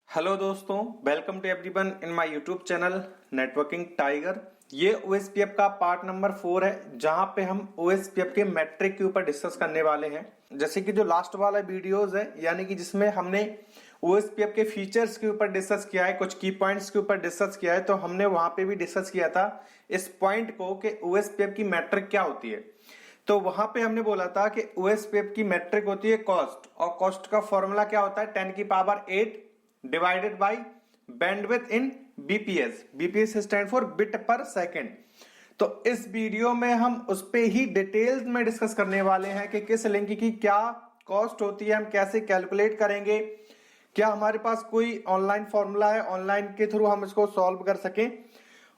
Hello दोस्तों, welcome to everyone in my YouTube channel networking tiger. ये OSPF का part number 4 है, जहां पे हम ओएसपीएफ के मैट्रिक के ऊपर डिस्कस करने वाले हैं। जैसे कि जो लास्ट वाला वीडियोस है, यानी कि जिसमें हमने ओएसपीएफ के फीचर्स के ऊपर डिस्कस किया है, कुछ की पॉइंट्स के ऊपर डिस्कस किया है, तो हमने वहां पे भी डिस्कस किया था इस पॉइंट को कि ओएसपीएफ की मैट्रिक क्या होती है। तो वहां पे हमने बोला था कि ओएसपीएफ की मैट्रिक होती है कॉस्ट, और कॉस्ट का फॉर्मूला क्या होता है 10 की power 8 divided by bandwidth in BPS. BPS stand for bit पर सेकेंड। तो इस वीडियो में हम उस पे ही डिटेल्स में डिस्कस करने वाले हैं कि किस लिंक की क्या कॉस्ट होती है, हम कैसे कैलकुलेट करेंगे, क्या हमारे पास कोई ऑनलाइन फॉर्मूला है, ऑनलाइन के थ्रू हम इसको सॉल्व कर सकें,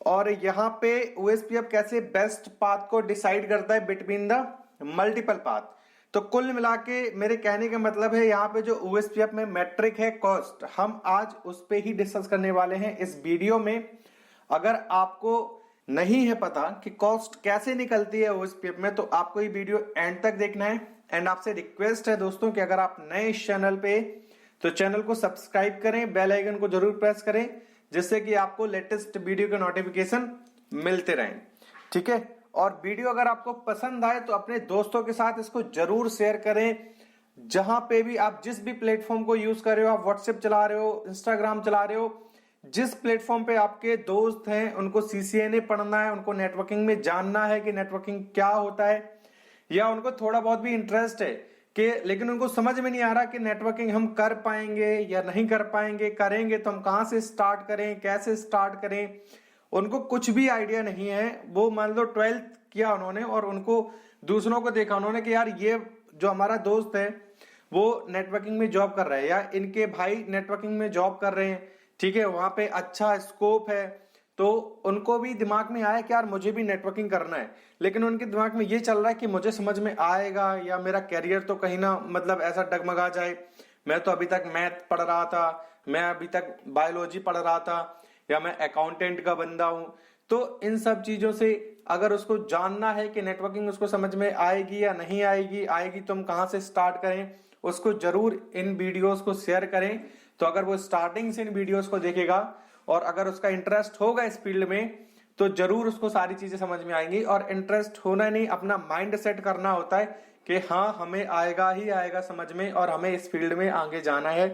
और यहां पे ओएसपीएफ कैसे बेस्ट पाथ को डिसाइड करता है बिटवीन द मल्टीपल पाथ। तो कुल मिला के मेरे कहने का मतलब है, यहाँ पे जो ओएसपीएफ में मैट्रिक है कॉस्ट, हम आज उस पे ही डिस्कस करने वाले हैं इस वीडियो में। अगर आपको नहीं है पता कि कॉस्ट कैसे निकलती है ओएसपीएफ में, तो आपको ये वीडियो एंड तक देखना है। एंड आपसे रिक्वेस्ट है दोस्तों कि अगर आप नए इस चैनल पे, तो चैनल को सब्सक्राइब करें, बेल आइकन को जरूर प्रेस करें, जिससे कि आपको लेटेस्ट वीडियो के नोटिफिकेशन मिलते रहें। ठीक है, और वीडियो अगर आपको पसंद आए तो अपने दोस्तों के साथ इसको जरूर शेयर करें। जहां पे भी आप जिस भी प्लेटफॉर्म को यूज कर रहे हो, आप व्हाट्सएप चला रहे हो, इंस्टाग्राम चला रहे हो, जिस प्लेटफॉर्म पे आपके दोस्त हैं, उनको सीसीएनए पढ़ना है, उनको नेटवर्किंग में जानना है कि नेटवर्किंग क्या होता है, या उनको थोड़ा बहुत भी इंटरेस्ट है कि लेकिन उनको समझ में नहीं आ रहा कि नेटवर्किंग हम कर पाएंगे या नहीं कर पाएंगे, करेंगे तो हम कहां से स्टार्ट करें, कैसे स्टार्ट करें, उनको कुछ भी आइडिया नहीं है। वो मान लो 12th किया उन्होंने, और उनको दूसरों को देखा उन्होंने कि यार ये जो हमारा दोस्त है वो नेटवर्किंग में जॉब कर रहा है, या इनके भाई नेटवर्किंग में जॉब कर रहे हैं, ठीक है, वहां पे अच्छा स्कोप है। तो उनको भी दिमाग में आया कि यार मुझे भी नेटवर्किंग करना है, लेकिन उनके दिमाग में ये चल रहा है कि मुझे समझ में आएगा या मेरा कैरियर तो कहीं ना मतलब ऐसा डगमगा जाए। मैं तो अभी तक मैथ पढ़ रहा था, मैं अभी तक बायोलॉजी पढ़ रहा था, या मैं अकाउंटेंट का बंदा हूं। तो इन सब चीजों से अगर उसको जानना है कि नेटवर्किंग उसको समझ में आएगी या नहीं आएगी, आएगी तो हम कहां से स्टार्ट करें, उसको जरूर इन वीडियोस को शेयर करें। तो अगर वो स्टार्टिंग से इन वीडियोस को देखेगा और अगर उसका इंटरेस्ट होगा इस फील्ड में, तो जरूर उसको सारी चीजें समझ में आएंगी। और इंटरेस्ट होना नहीं, अपना माइंड सेट करना होता है कि हाँ हमें आएगा ही आएगा समझ में, और हमें इस फील्ड में आगे जाना है।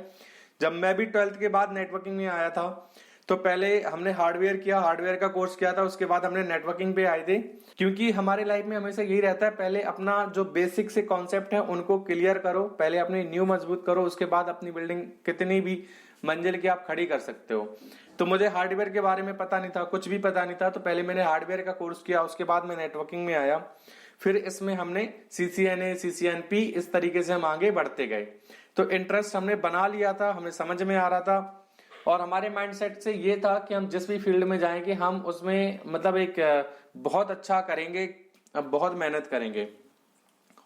जब मैं भी 12th के बाद नेटवर्किंग में आया था, तो पहले हमने हार्डवेयर किया, हार्डवेयर का कोर्स किया था, उसके बाद हमने नेटवर्किंग पे आए थे। क्योंकि हमारे लाइफ में हमेशा यही रहता है, पहले अपना जो बेसिक से कॉन्सेप्ट है उनको क्लियर करो, पहले अपनी न्यू मजबूत करो, उसके बाद अपनी बिल्डिंग कितनी भी मंजिल की आप खड़ी कर सकते हो। तो मुझे हार्डवेयर के बारे में पता नहीं था, कुछ भी पता नहीं था, तो पहले मैंने हार्डवेयर का कोर्स किया, उसके बाद मैं नेटवर्किंग में आया। फिर इसमें हमने सीसीएनए, सीसीएनपी, इस तरीके से हम आगे बढ़ते गए। तो इंटरेस्ट हमने बना लिया था, हमें समझ में आ रहा था, और हमारे माइंडसेट से ये था कि हम जिस भी फील्ड में जाएंगे हम उसमें मतलब एक बहुत अच्छा करेंगे, बहुत मेहनत करेंगे।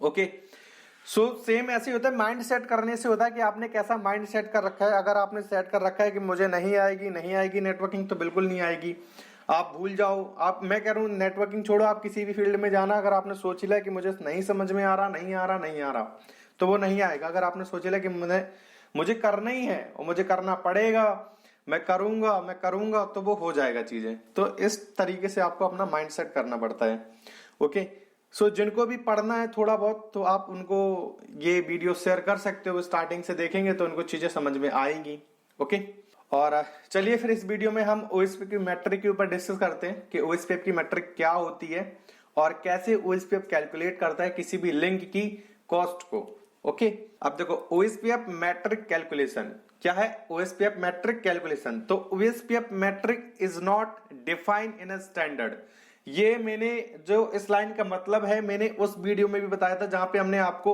ओके, सो सेम ऐसे होता है, माइंड सेट करने से होता है कि आपने कैसा माइंड सेट कर रखा है। अगर आपने सेट कर रखा है कि मुझे नहीं आएगी, नहीं आएगी नेटवर्किंग, तो बिल्कुल नहीं आएगी, आप भूल जाओ। आप, मैं कह रहा हूँ नेटवर्किंग छोड़ो, आप किसी भी फील्ड में जाना, अगर आपने सोच लिया कि मुझे नहीं समझ में आ रहा, नहीं आ रहा, नहीं आ रहा, तो वो नहीं आएगा। अगर आपने सोच लिया कि मुझे करना ही है और मुझे करना पड़ेगा, मैं करूंगा, तो वो हो जाएगा चीजें। तो इस तरीके से आपको अपना माइंड सेट करना पड़ता है। ओके, सो जिनको भी पढ़ना है थोड़ा बहुत, तो आप उनको ये वीडियो शेयर कर सकते हो, स्टार्टिंग से देखेंगे तो उनको चीजें समझ में आएंगी। ओके, और चलिए फिर इस वीडियो में हम ओएसपीएफ की मैट्रिक के ऊपर डिस्कस करते हैं कि ओएसपीएफ की मैट्रिक क्या होती है और कैसे ओएसपीएफ कैलकुलेट करता है किसी भी लिंक की कॉस्ट को। ओके, अब देखो ओएसपीएफ मैट्रिक कैलकुलेशन क्या है। ओएसपीएफ मैट्रिक कैलकुलेशन, तो OSPF metric is not defined in a standard. ये मैंने जो इस लाइन का मतलब है, मैंने उस वीडियो में भी बताया था, जहां पे हमने आपको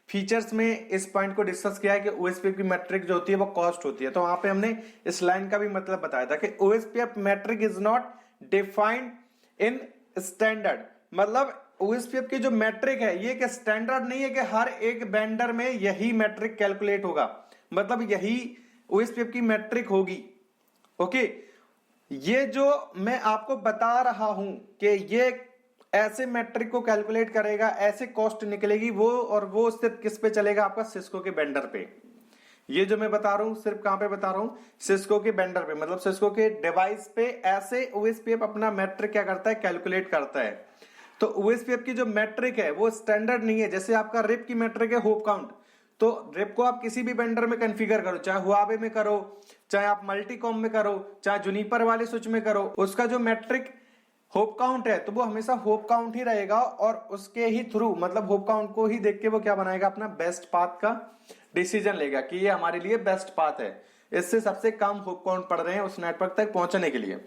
फीचर्स में इस पॉइंट को डिस्कस किया है कि ओएसपीएफ की मैट्रिक जो होती है वो कॉस्ट होती है। तो वहां पे हमने इस लाइन का भी मतलब बताया था कि OSPF metric is not defined in standard. मतलब ओएसपीएफ की जो मैट्रिक है ये एक स्टैंडर्ड नहीं है कि हर एक वेंडर में यही मैट्रिक कैलकुलेट होगा, मतलब यही ओएसपीएफ की मैट्रिक होगी। ओके, ये जो मैं आपको बता रहा हूं कि ये ऐसे मैट्रिक को कैलकुलेट करेगा, ऐसे कॉस्ट निकलेगी वो, और वो सिर्फ किस पे चलेगा, आपका सिस्को के वेंडर पे। ये जो मैं बता रहा हूँ सिर्फ कहां पे बता रहा हूँ, सिस्को के वेंडर पे, मतलब सिस्को के डिवाइस पे ऐसे ओएसपीएफ अपना मैट्रिक क्या करता है, कैलकुलेट करता है। तो ओएसपीएफ की जो मैट्रिक है वो स्टैंडर्ड नहीं है। जैसे आपका रिप की मैट्रिक है होप काउंट, तो रिप को आप किसी भी वेंडर में कॉन्फ़िगर करो, चाहे हुआवे में करो, चाहे आप मल्टीकॉम में करो, चाहे जुनिपर वाले स्विच में करो, उसका जो मैट्रिक होप काउंट है तो वो हमेशा होप काउंट ही रहेगा, और उसके ही थ्रू मतलब होप काउंट को ही देख के वो क्या बनाएगा, अपना बेस्ट पाथ का डिसीजन लेगा कि ये हमारे लिए बेस्ट पाथ है, इससे सबसे कम होप काउंट पड़ रहे हैं उस नेटवर्क तक पहुंचने के लिए।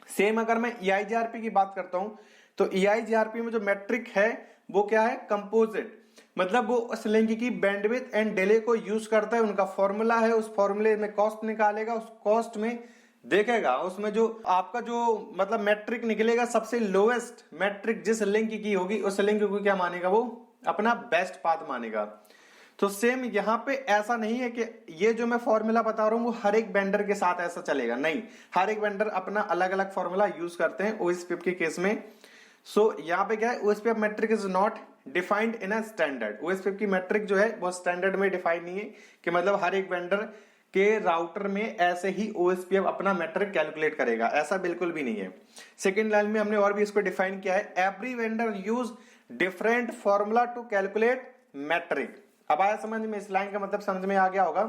सेम अगर मैं EIGRP की बात करता हूं तो EIGRP में जो मैट्रिक है वो क्या है, कंपोजिट, मतलब वो उस लिंक की बैंडविड्थ एंड डिले को यूज करता है। उनका फॉर्मूला है, उस फॉर्मूले में कॉस्ट निकालेगा, उस कॉस्ट में देखेगा, उसमें जो आपका जो मतलब मैट्रिक निकलेगा, सबसे लोएस्ट मैट्रिक जिस लिंक की होगी उस लिंक को क्या मानेगा, वो अपना बेस्ट पाथ मानेगा। तो सेम यहाँ पे ऐसा नहीं है कि ये जो मैं फॉर्मूला बता रहा हूं वो हर एक वेंडर के साथ ऐसा चलेगा, नहीं, हर एक वेंडर अपना अलग अलग फॉर्मूला यूज करते हैं ओएसपीएफ के केस में। सो यहाँ पे क्या है, OSPF metric is not defined in a standard. OSPF की मैट्रिक जो है वो स्टैंडर्ड में डिफाइन नहीं है कि मतलब हर एक वेंडर के राउटर में ऐसे ही ओएसपीएफ अपना मैट्रिक कैलकुलेट करेगा, ऐसा बिल्कुल भी नहीं है। सेकेंड लाइन में हमने और भी इसको डिफाइन किया है, every vendor use different formula to calculate metric. अब आया समझ में, इस लाइन का मतलब समझ में आ गया होगा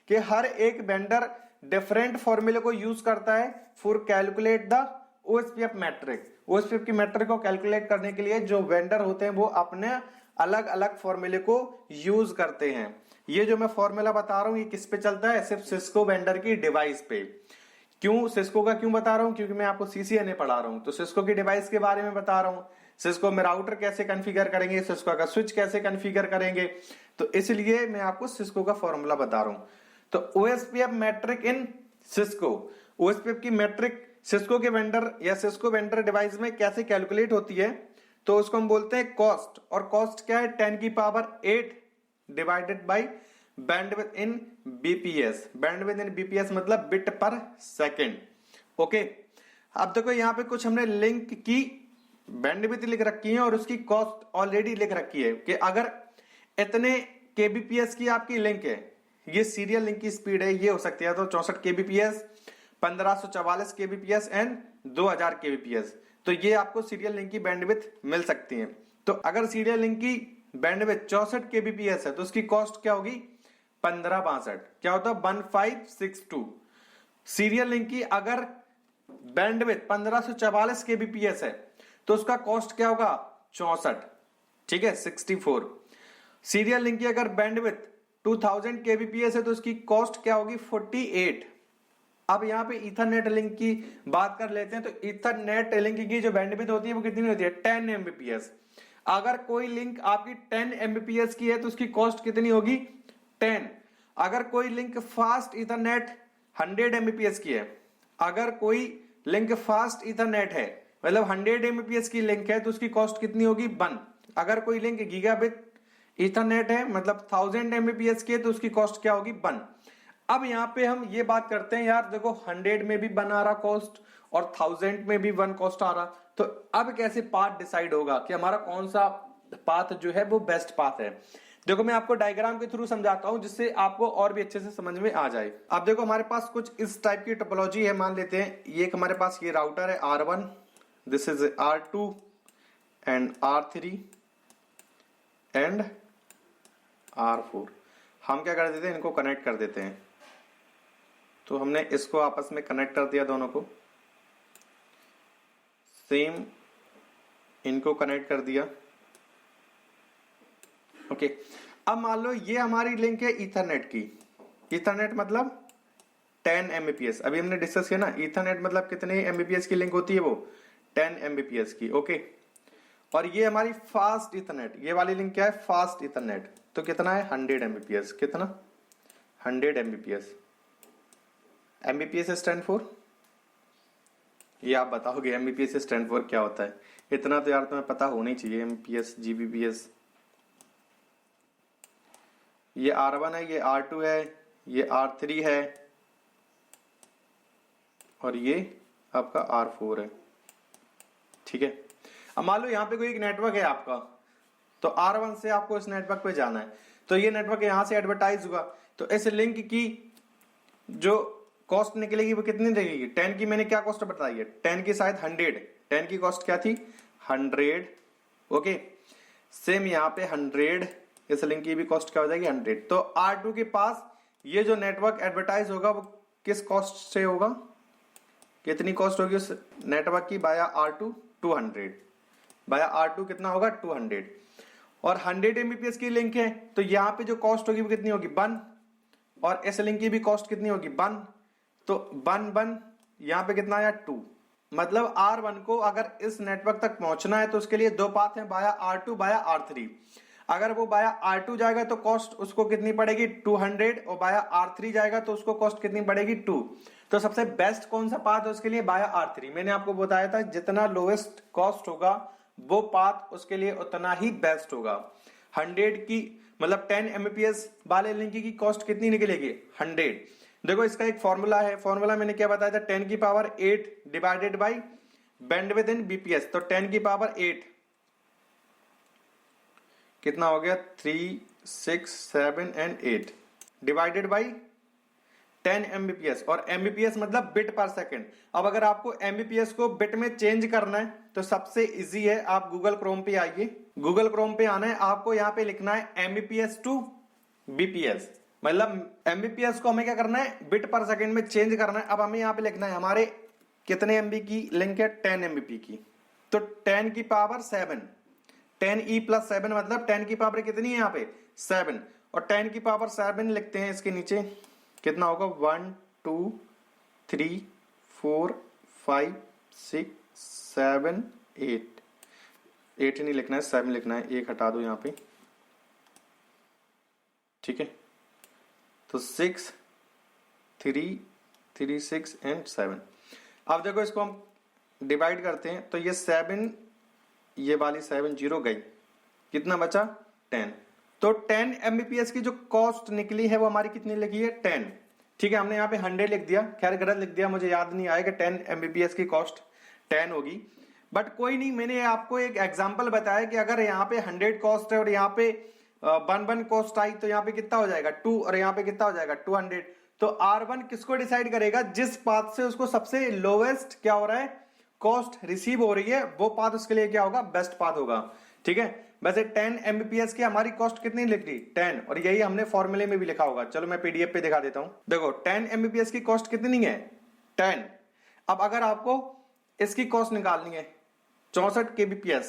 कि हर एक वेंडर डिफरेंट फॉर्मूले को यूज करता है for calculate the OSPF metric. OSPF की मैट्रिक को कैलकुलेट करने के लिए जो वेंडर होते हैं वो अपने अलग अलग फॉर्मूले को यूज करते हैं। ये जो मैं फॉर्मूला बता रहा हूं ये किस पे चलता है, सिर्फ सिस्को वेंडर की डिवाइस पे। क्यों सिस्को का क्यों बता रहा हूं, क्योंकि मैं आपको CCNA पढ़ा रहा हूं, तो सिस्को की डिवाइस के बारे में बता रहा हूं। सिस्को में राउटर कैसे कॉन्फ़िगर करेंगे, सिस्को का स्विच कैसे कॉन्फ़िगर करेंगे, तो इसलिए मैं आपको सिस्को का फॉर्मूला बता रहा हूं। तो ओएसपीएफ मैट्रिक इन सिस्को, ओएसपीएफ की मैट्रिक सिस्को के वेंडर या सिस्को वेंडर डिवाइस में कैसे कैलकुलेट होती है, तो उसको हम बोलते हैं कॉस्ट। और कॉस्ट क्या है, 10 की power 8 divided by bandwidth in BPS. Bandwidth in BPS मतलब बिट पर सेकेंड। ओके, अब देखो यहाँ पे कुछ हमने लिंक की बैंडविड्थ लिख रखी है और उसकी कॉस्ट ऑलरेडी लिख रखी है कि अगर इतने केबीपीएस की आपकी लिंक है, ये सीरियल लिंक की स्पीड है, ये हो सकती है तो 64 केबीपीएस, 1544 केबीपीएस एंड 2000 केबीपीएस, तो ये आपको सीरियल लिंक की बैंडविड्थ मिल सकती है। तो अगर सीरियल लिंक की बैंडविड्थ 64 केबीपीएस है तो उसकी कॉस्ट क्या होगी, 1562, क्या होता है 1562। सीरियल लिंक की अगर बैंडविड्थ 1544 केबीपीएस है तो उसका कॉस्ट क्या होगा 64, ठीक है 64। सीरियल लिंक की अगर बैंडविड्थ 2000 केबीपीएस है तो उसकी कॉस्ट क्या होगी 48। अब यहाँ पे ईथरनेट लिंक की बात कर लेते हैं, तो ईथरनेट लिंक की जो बैंडविड्थ होती है वो कितनी होती है 10 एमबीपीएस। अगर कोई लिंक आपकी 10 एमबीपीएस की है तो उसकी कॉस्ट कितनी होगी 10। अगर कोई लिंक फास्ट ईथरनेट 100 एमबीपीएस की है, अगर कोई लिंक फास्ट ईथरनेट है मतलब 100 एमबीपीएस की लिंक है तो उसकी कॉस्ट कितनी होगी 1। अगर कोई लिंक गीगाबिट ईथरनेट है मतलब 1000 एमबीपीएस की है तो उसकी कॉस्ट क्या होगी 1। अब यहाँ पे हम ये बात करते हैं, यार देखो 100 में भी 1 आ रहा कॉस्ट और 1000 में भी 1 कॉस्ट आ रहा, तो अब कैसे पाथ डिसाइड होगा कि हमारा कौन सा पाथ जो है वो बेस्ट पाथ है। देखो मैं आपको डायग्राम के थ्रू समझाता हूं जिससे आपको और भी अच्छे से समझ में आ जाए। अब देखो हमारे पास कुछ इस टाइप की टोपोलॉजी है, मान लेते हैं ये एक हमारे पास ये राउटर है R1, this is R2 and R3 and R4। हम क्या कर देते हैं, इनको कनेक्ट कर देते हैं। तो हमने इसको आपस में कनेक्ट कर दिया दोनों को, सेम इनको कनेक्ट कर दिया। ओके, अब मान लो ये हमारी लिंक है ईथरनेट की। ईथरनेट मतलब 10 एमबीपीएस, अभी हमने डिस्कस किया ना, ईथरनेट मतलब कितने एमबीपीएस की लिंक होती है वो 10 एमबीपीएस की। ओके, और ये हमारी फास्ट ईथरनेट, ये वाली लिंक क्या है फास्ट ईथरनेट, तो कितना है 100 एमबीपीएस, कितना 100 एमबीपीएस। एमबीपीएस स्टैंड फॉर, ये आप बताओगे एमबीपीएस स्टैंड फॉर क्या होता है, इतना तो यार तुम्हें पता होना ही चाहिए। एमबीपीएस, जीबीपीएस, ये R1 है, ये R2 है, ये R3 है और ये आपका R4 है, ठीक है। अब मान लो यहाँ पे कोई एक नेटवर्क है आपका, तो R1 से आपको इस नेटवर्क पे जाना है, तो ये नेटवर्क यहाँ से एडवर्टाइज हुआ, तो इस लिंक की जो कॉस्ट निकलेगी वो कितनी रहेगी? 10 की मैंने क्या कॉस्ट बताई है? 10 की शायद 100, 10 की कॉस्ट क्या थी? 100। ओके, सेम यहाँ पे 100, इस लिंक की भी कॉस्ट क्या हो जाएगी? 100। तो R2 के पास ये जो नेटवर्क एडवर्टाइज होगा वो किस कॉस्ट से होगा? कितनी कॉस्ट होगी उस नेटवर्क की बाया R2? 200। बाया R2 कितना होगा? 200। और 100 Mbps की लिंक है तो यहाँ पे जो कॉस्ट होगी वो कितनी होगी? 1। और इस लिंक की भी कॉस्ट कितनी होगी? 1। तो 1 यहाँ पे कितना आया? 2। मतलब R1 को अगर इस नेटवर्क तक पहुंचना है तो उसके लिए दो पाथ है, बाया R2 बाया R3। अगर वो बाया R2 जाएगा तो कॉस्ट उसको कितनी पड़ेगी? 200। और बाया R3 जाएगा तो उसको कॉस्ट कितनी पड़ेगी? 2। तो सबसे बेस्ट कौन सा पाथ है उसके लिए? बाया R3। मैंने आपको बताया था जितना लोएस्ट कॉस्ट होगा वो पाथ उसके लिए उतना ही बेस्ट होगा। 100 की मतलब 10 Mbps वाले लिंक की कॉस्ट कितनी निकलेगी? 100। देखो इसका एक फॉर्मूला है, फॉर्मूला मैंने क्या बताया था? 10 की power 8 divided by bandwidth in BPS. तो 10 की पावर 8 कितना हो गया? 3, 6, 7 एंड 8 डिवाइडेड बाई 10 Mbps। और Mbps मतलब बिट पर सेकंड। अब अगर आपको Mbps को बिट में चेंज करना है तो सबसे इजी है, आप गूगल क्रोम पे आइए। गूगल क्रोम पे आना है, आपको यहाँ पे लिखना है Mbps टू BPS। मतलब Mbps को हमें क्या करना है? बिट पर सेकंड में चेंज करना है। अब हमें यहाँ पे लिखना है हमारे कितने MB की लिंक है? 10 MB की। तो 10 की पावर 7, 10e + 7 मतलब 10 की पावर कितनी है यहाँ पे? 7। और 10 की पावर 7 लिखते हैं इसके नीचे, कितना होगा? 1, 2, 3, 4, 5, 6, 7, 8। 8 नहीं लिखना है, 7 लिखना है। एक हटा दो यहाँ पे, ठीक है। तो 6, 3, 3, 6 एंड 7। अब देखो इसको हम डिवाइड करते हैं तो ये 7, ये वाली 7 0 गई, कितना बचा? 10। तो 10 Mbps की जो कॉस्ट निकली है वो हमारी कितनी लिखी है? 10। ठीक है, हमने यहाँ पे 100 लिख दिया, खैर गलत लिख दिया, मुझे याद नहीं आया कि 10 Mbps की कॉस्ट 10 होगी, बट कोई नहीं। मैंने आपको एक एग्जांपल बताया कि अगर यहाँ पे 100 कॉस्ट है और यहाँ पे 1 कॉस्ट आई तो यहाँ पे कितना हो जाएगा? 2। और यहाँ पे कितना हो जाएगा? 200। तो R1 किसको डिसाइड करेगा? जिस पाथ से उसको सबसे लोवेस्ट क्या हो रहा है? कॉस्ट रिसीव हो रही है, वो पाथ उसके लिए क्या होगा? बेस्ट पाथ होगा। ठीक है, वैसे 10 Mbps की हमारी कॉस्ट कितनी लिख ली? 10। और यही हमने फॉर्मूले में भी लिखा होगा। चलो मैं PDF पे दिखा देता हूं। देखो 10 Mbps की कॉस्ट कितनी है? 10। अब अगर आपको इसकी कॉस्ट निकालनी है 64 kbps,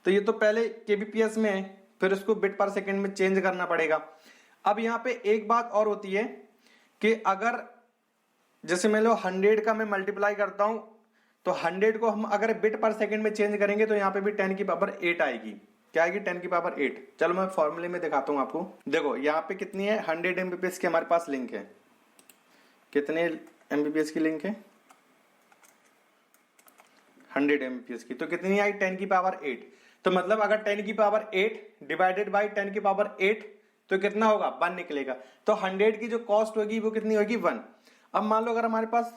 तो ये तो पहले kbps में है, फिर उसको बिट पर सेकंड में चेंज करना पड़ेगा। अब यहाँ पे एक बात और होती है कि अगर जैसे मैं लो 100 का मैं मल्टीप्लाई करता हूं तो 100 को हम अगर बिट पर सेकंड में चेंज करेंगे तो यहाँ पे भी 10 की पावर 8 आएगी। क्या आएगी? 10 की पावर 8। चलो मैं फॉर्मूले में दिखाता हूं आपको। देखो यहाँ पे कितनी है? 100 Mbps की हमारे पास लिंक है। कितने Mbps की लिंक है? 100 Mbps की। तो कितनी आई? 10 की पावर 8। तो मतलब अगर 10 की पावर 8 डिवाइडेड बाई 10 की पावर 8 तो कितना होगा? 1 निकलेगा। तो 100 की जो कॉस्ट होगी वो कितनी होगी? 1। अब मान लो अगर हमारे पास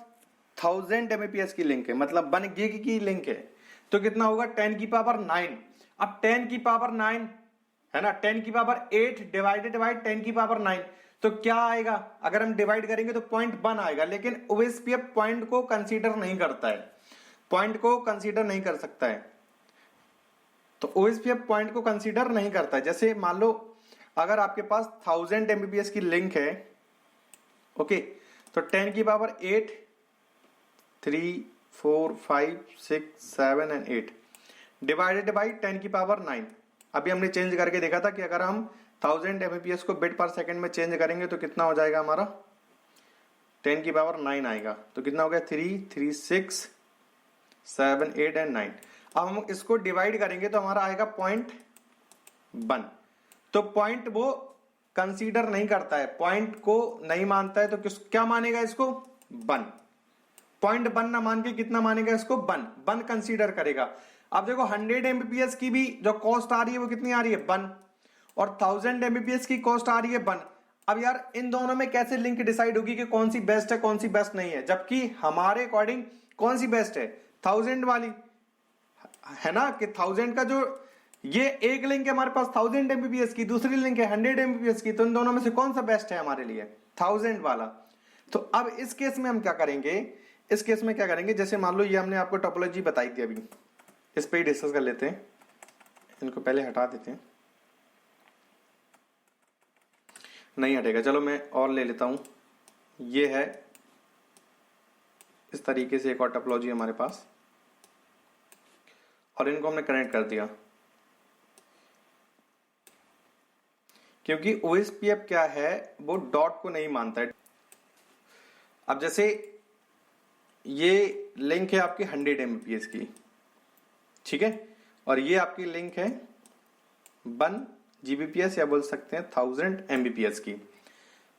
1000 Mbps की लिंक है, मतलब 1 गीग की लिंक है, तो कितना होगा? 10 की पावर 9। अब 10 की पावर 9 है ना, 10 की पावर 8 डिवाइडेड बाई 10 की पावर 9 तो क्या आएगा? अगर हम डिवाइड करेंगे तो 0.1 आएगा। लेकिन OSPF पॉइंट को कंसीडर नहीं करता है, पॉइंट को कंसीडर नहीं कर सकता है। तो OSPF पॉइंट को कंसीडर नहीं करता है। जैसे मान लो अगर आपके पास 1000 Mbps की लिंक है, ओके, तो 10 की पावर 8, 3, 4, 5, 6, 7 एंड 8 डिवाइडेड बाई 10 की पावर 9। अभी हमने चेंज करके देखा था कि अगर हम 1000 Mbps को बिट पर सेकंड में चेंज करेंगे तो कितना हो जाएगा हमारा? 10 की पावर 9 आएगा। तो कितना हो गया? 3, 3, 6, 7, 8 एंड 9। अब हम इसको डिवाइड करेंगे तो हमारा आएगा 0.1। तो पॉइंट वो कंसीडर नहीं करता है, पॉइंट को नहीं मानता है। तो क्या मानेगा इसको? 1। 0.1 ना मान के कितना मानेगा इसको? 1 कंसीडर करेगा। अब देखो 100 Mbps की भी जो कॉस्ट आ रही है वो कितनी आ रही है? 1। और 1000 Mbps की कॉस्ट आ रही है 1। अब यार इन दोनों में कैसे लिंक डिसाइड होगी कि कौन सी बेस्ट है कौन सी बेस्ट नहीं है? जबकि हमारे अकॉर्डिंग कौन सी बेस्ट है? 1000 वाली है ना, कि 1000 का जो ये एक लिंक है हमारे पास 1000 Mbps की, दूसरी लिंक है 100 Mbps की, तो इन दोनों में से कौन सा बेस्ट है हमारे लिए? 1000 वाला। तो अब इस केस में हम क्या करेंगे, इस केस में क्या करेंगे, जैसे मान लो ये हमने आपको टोपोलॉजी बताई थी, अभी इस पे ही डिस्कस कर लेते हैं, इनको पहले हटा देते हैं, नहीं हटेगा, चलो मैं और ले लेता हूं। ये है इस तरीके से एक और टोपोलॉजी हमारे पास, और इनको हमने कनेक्ट कर दिया, क्योंकि OSPF क्या है, वो डॉट को नहीं मानता है। अब जैसे ये लिंक है आपकी 100 Mbps की, ठीक है, और ये आपकी लिंक है 1 Gbps या बोल सकते हैं 1000 Mbps की।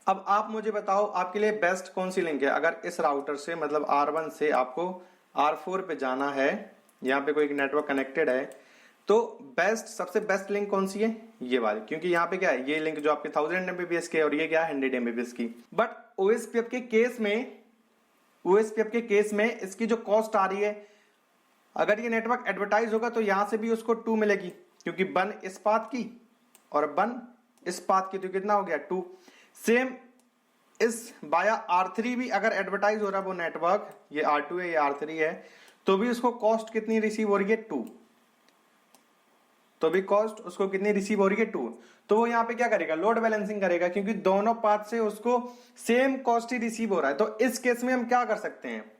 अब आप मुझे बताओ आपके लिए बेस्ट कौन सी लिंक है? अगर इस राउटर से मतलब R1 से आपको R4 पे जाना है, यहाँ पे कोई नेटवर्क कनेक्टेड है, तो बेस्ट, सबसे बेस्ट लिंक कौन सी है? ये वाली, क्योंकि यहाँ पे क्या है, ये लिंक जो आपके 1000 Mbps के, और ये क्या है 100 Mbps की। बट OSPF के केस में, OSPF के केस में इसकी जो कॉस्ट आ रही है, अगर ये नेटवर्क एडवर्टाइज होगा तो यहां से भी उसको 2 मिलेगी, क्योंकि 1 इस पाथ की और 1 इस पाथ की, तो कितना हो गया 2। सेम इस बाया R3 भी अगर एडवर्टाइज हो रहा है वो नेटवर्क, ये R2 है ये R3 है, तो भी उसको कॉस्ट कितनी रिसीव हो रही है 2, तो भी कॉस्ट उसको कितनी रिसीव हो रही है 2। तो वो यहाँ पे क्या करेगा, लोड बैलेंसिंग करेगा, क्योंकि दोनों पाथ से उसको सेम कॉस्ट ही रिसीव हो रहा है। तो इस केस में हम क्या कर सकते हैं,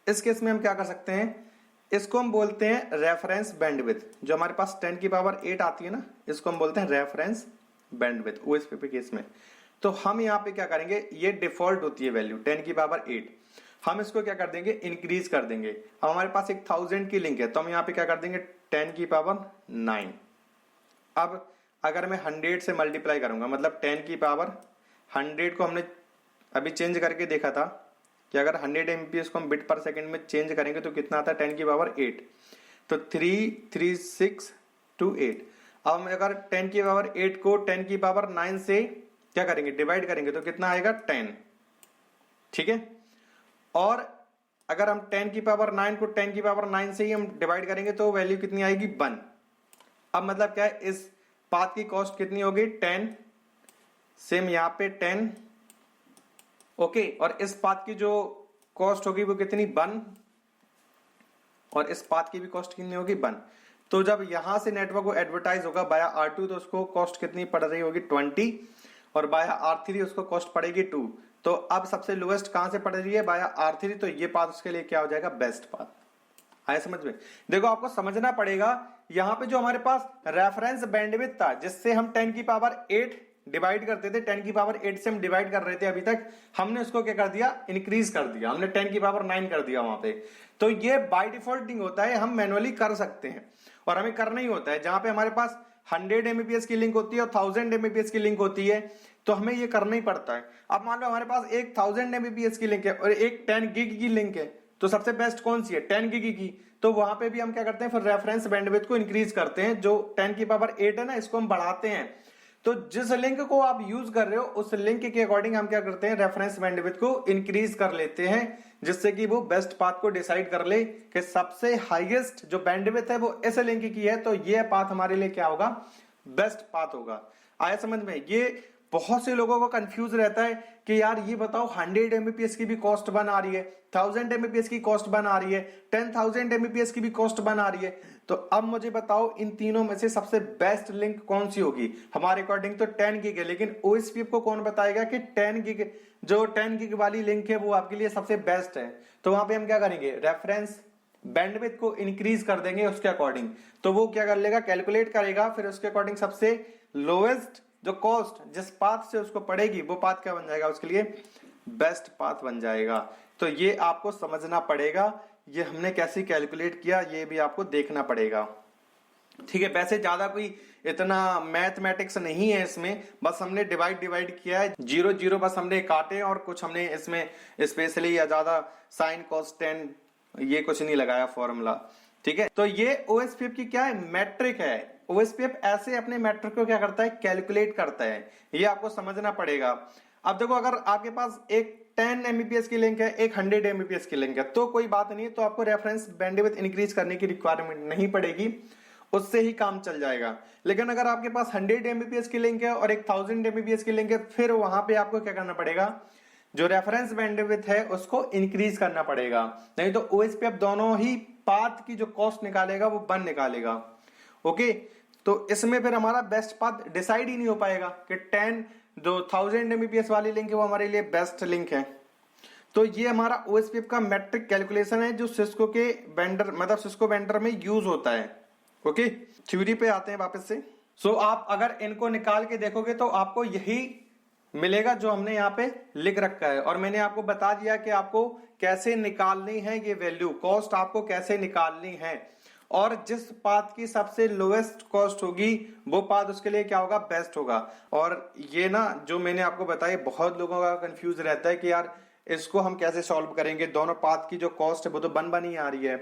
इस केस में हम क्या कर सकते हैं, इसको हम बोलते हैं रेफरेंस बैंडविड्थ। जो हमारे पास 10 की पावर 8 आती है ना, इसको हम बोलते हैं रेफरेंस बैंडविड्थ OSPF केस में। तो हम यहाँ पे क्या करेंगे, ये डिफॉल्ट होती है वैल्यू 10 की पावर 8, हम इसको क्या कर देंगे, इंक्रीज कर देंगे। अब हमारे पास एक 1000 की लिंक है, तो हम यहाँ पे क्या कर देंगे 10 की पावर 9। अब अगर मैं 100 से मल्टीप्लाई करूंगा, मतलब 10 की पावर 100 को हमने अभी चेंज करके देखा था कि अगर 100 Mbps को हम बिट पर सेकंड में चेंज करेंगे तो कितना आता है 10 की पावर 8, तो 33628। अब हम अगर 10 की पावर 8 को 10 की पावर 9 से क्या करेंगे, डिवाइड करेंगे, तो कितना आएगा 10, ठीक है। और अगर हम 10 की पावर 9 को 10 की पावर 9 से ही हम डिवाइड करेंगे तो वैल्यू कितनी आएगी 1। अब मतलब क्या है, इस पाथ की कॉस्ट कितनी होगी 10, सेम यहाँ पे 10, ओके, और इस पाथ की जो कॉस्ट होगी वो कितनी 1, और इस पाथ की भी कॉस्ट कितनी होगी 1। तो जब यहां से नेटवर्क को एडवर्टाइज होगा बाया R2, तो उसको कॉस्ट कितनी पड़ रही होगी 20, और बाया R3 उसको कॉस्ट पड़ेगी 2। तो अब सबसे लोएस्ट कहां से पड़ रही है, बाया R3, तो ये पाथ उसके लिए क्या हो जाएगा, बेस्ट पाथ। आया समझ में? देखो आपको समझना पड़ेगा, यहां पे जो हमारे पास रेफरेंस बैंडविड्थ था, जिससे हम 10 की पावर 8 डिवाइड करते थे, 10 की पावर 8 से हम डिवाइड कर रहे थे अभी तक, हमने उसको क्या कर दिया, इंक्रीज कर दिया, हमने 10 की पावर 9 कर दिया वहां पे। तो ये बाय डिफॉल्ट नहीं होता है, हम मैनुअली कर सकते हैं, और हमें करना ही होता है। जहां पे हमारे पास 100 Mbps की लिंक होती है और 1000 Mbps की लिंक होती है, तो हमें ये करना ही पड़ता है। अब मान लो हमारे पास एक 1000 Mbps की लिंक है और एक 10 GB की लिंक है, तो सबसे बेस्ट कौन सी है, 10 GB की। तो वहां पे भी हम क्या करते हैं, फिर रेफरेंस बैंडविड्थ को इंक्रीज करते हैं, जो 10 की पावर 8 है ना, इसको हम बढ़ाते हैं। तो जिस लिंक को आप यूज कर रहे हो उस लिंक के अकॉर्डिंग हम क्या करते हैं, रेफरेंस बैंडविड्थ को इंक्रीज कर लेते हैं, जिससे कि वो बेस्ट पाथ को डिसाइड कर ले कि सबसे हाईएस्ट जो बैंडविड्थ है वो इस लिंक की है, तो ये पाथ हमारे लिए क्या होगा, बेस्ट पाथ होगा। आया समझ में? ये बहुत से लोगों को कंफ्यूज रहता है कि यार ये बताओ 100 Mbps की भी कॉस्ट 1 आ रही है, 1000 Mbps की कॉस्ट 1 आ रही है, 10,000 Mbps की भी कॉस्ट 1 आ रही है, तो अब मुझे बताओ इन तीनों में से सबसे बेस्ट लिंक कौन सी होगी? हमारे अकॉर्डिंग तो 10 गीग है, लेकिन OSPF को कौन बताएगा कि 10 गीग, जो 10 गीग वाली लिंक है वो आपके लिए सबसे बेस्ट है। तो वहां पर हम क्या करेंगे, रेफरेंस बैंडविड्थ को इंक्रीज कर देंगे उसके अकॉर्डिंग, तो वो क्या कर लेगा, कैलकुलेट करेगा, फिर उसके अकॉर्डिंग सबसे लोएस्ट जो कॉस्ट जिस पाथ से उसको पड़ेगी वो पाथ क्या बन जाएगा, उसके लिए बेस्ट पाथ बन जाएगा। तो ये आपको समझना पड़ेगा, ये हमने कैसे कैलकुलेट किया ये भी आपको देखना पड़ेगा, ठीक है। वैसे ज्यादा कोई इतना मैथमेटिक्स नहीं है इसमें, बस हमने डिवाइड किया है, 0 0 बस हमने काटे, और कुछ हमने इसमें स्पेशली या ज्यादा साइन कॉस टेन ये कुछ नहीं लगाया फॉर्मूला, ठीक है। तो ये OSPF की क्या है, मैट्रिक है। OSPF ऐसे अपने मैट्रिक को क्या करता है, कैलकुलेट करता है, ये आपको समझना पड़ेगा। अब देखो अगर आपके पास एक 10 Mbps की लिंक है, एक 100 Mbps की लिंक है, तो कोई बात नहीं है, तो आपको रेफरेंस बैंडविड्थ इंक्रीज करने की रिक्वायरमेंट नहीं पड़ेगी। उससे ही काम चल जाएगा। लेकिन अगर आपके पास 100 Mbps की लिंक है और एक 1000 Mbps की लिंक है, फिर वहां पे आपको क्या करना पड़ेगा, जो रेफरेंस बैंडविड्थ है उसको इंक्रीज करना पड़ेगा। नहीं तो OSPF दोनों ही पाथ की जो कॉस्ट निकालेगा वो 1 निकालेगा। ओके, तो इसमें फिर हमारा बेस्ट पाथ डिसाइड ही नहीं हो पाएगा कि 1000 Mbps वाली लिंक है वो हमारे लिए बेस्ट लिंक है। तो ये हमारा OSPF का मैट्रिक कैलकुलेशन है जो सिस्को के वेंडर मतलब सिस्को वेंडर में यूज होता है। ओके, थ्योरी पे आते हैं वापस से। सो आप अगर इनको निकाल के देखोगे तो आपको यही मिलेगा जो हमने यहाँ पे लिख रखा है, और मैंने आपको बता दिया कि आपको कैसे निकालनी है ये वैल्यू, कॉस्ट आपको कैसे निकालनी है, और जिस पाथ की सबसे लोएस्ट कॉस्ट होगी वो पाथ उसके लिए क्या होगा, बेस्ट होगा। और ये ना जो मैंने आपको बताया, बहुत लोगों का कंफ्यूज रहता है कि यार इसको हम कैसे सॉल्व करेंगे, दोनों पाथ की जो कॉस्ट है वो तो बन ही आ रही है।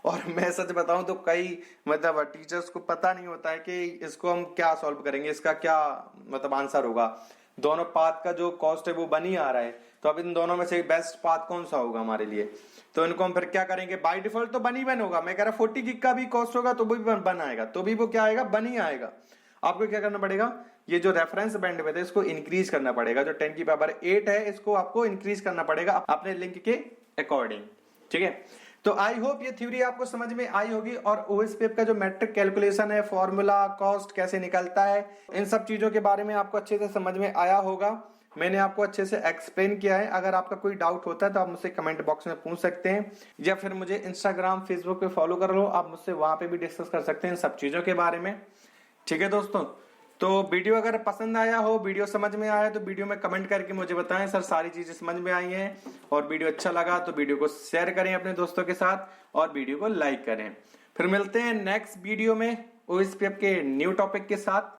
और मैं सच बताऊं तो कई मतलब टीचर्स को पता नहीं होता है कि इसको हम क्या सॉल्व करेंगे, इसका क्या मतलब आंसर होगा। दोनों पाथ का जो कॉस्ट है वो बन ही आ रहा है, तो अब इन दोनों में से बेस्ट पाथ कौन सा होगा हमारे लिए। तो इनको हम फिर क्या करेंगे, बाय डिफॉल्ट तो बन होगा। मैं कह रहा 40 GB का भी कॉस्ट होगा तो वो भी बन आएगा, तो भी वो क्या आएगा, बन ही आएगा। आपको क्या करना पड़ेगा, ये जो रेफरेंस बैंडविड्थ है इसको इंक्रीज करना पड़ेगा, जो 10 की पावर 8 है इसको आपको इंक्रीज करना पड़ेगा अपने लिंक के अकॉर्डिंग। ठीक है, तो आई होप ये थ्योरी आपको समझ में आई होगी, और OSPF का जो मैट्रिक कैलकुलेशन है, फॉर्मूला, कॉस्ट कैसे निकलता है, इन सब चीजों के बारे में आपको अच्छे से समझ में आया होगा। मैंने आपको अच्छे से एक्सप्लेन किया है। अगर आपका कोई डाउट होता है तो आप मुझसे कमेंट बॉक्स में पूछ सकते हैं, या फिर मुझे इंस्टाग्राम, फेसबुक पे फॉलो कर लो, आप मुझसे वहां पे भी डिस्कस कर सकते हैं इन सब चीजों के बारे में। ठीक है दोस्तों, तो वीडियो अगर पसंद आया हो, वीडियो समझ में आया तो वीडियो में कमेंट करके मुझे बताएं सर सारी चीजें समझ में आई हैं, और वीडियो अच्छा लगा तो वीडियो को शेयर करें अपने दोस्तों के साथ, और वीडियो को लाइक करें। फिर मिलते हैं नेक्स्ट वीडियो में OSPF के न्यू टॉपिक के साथ।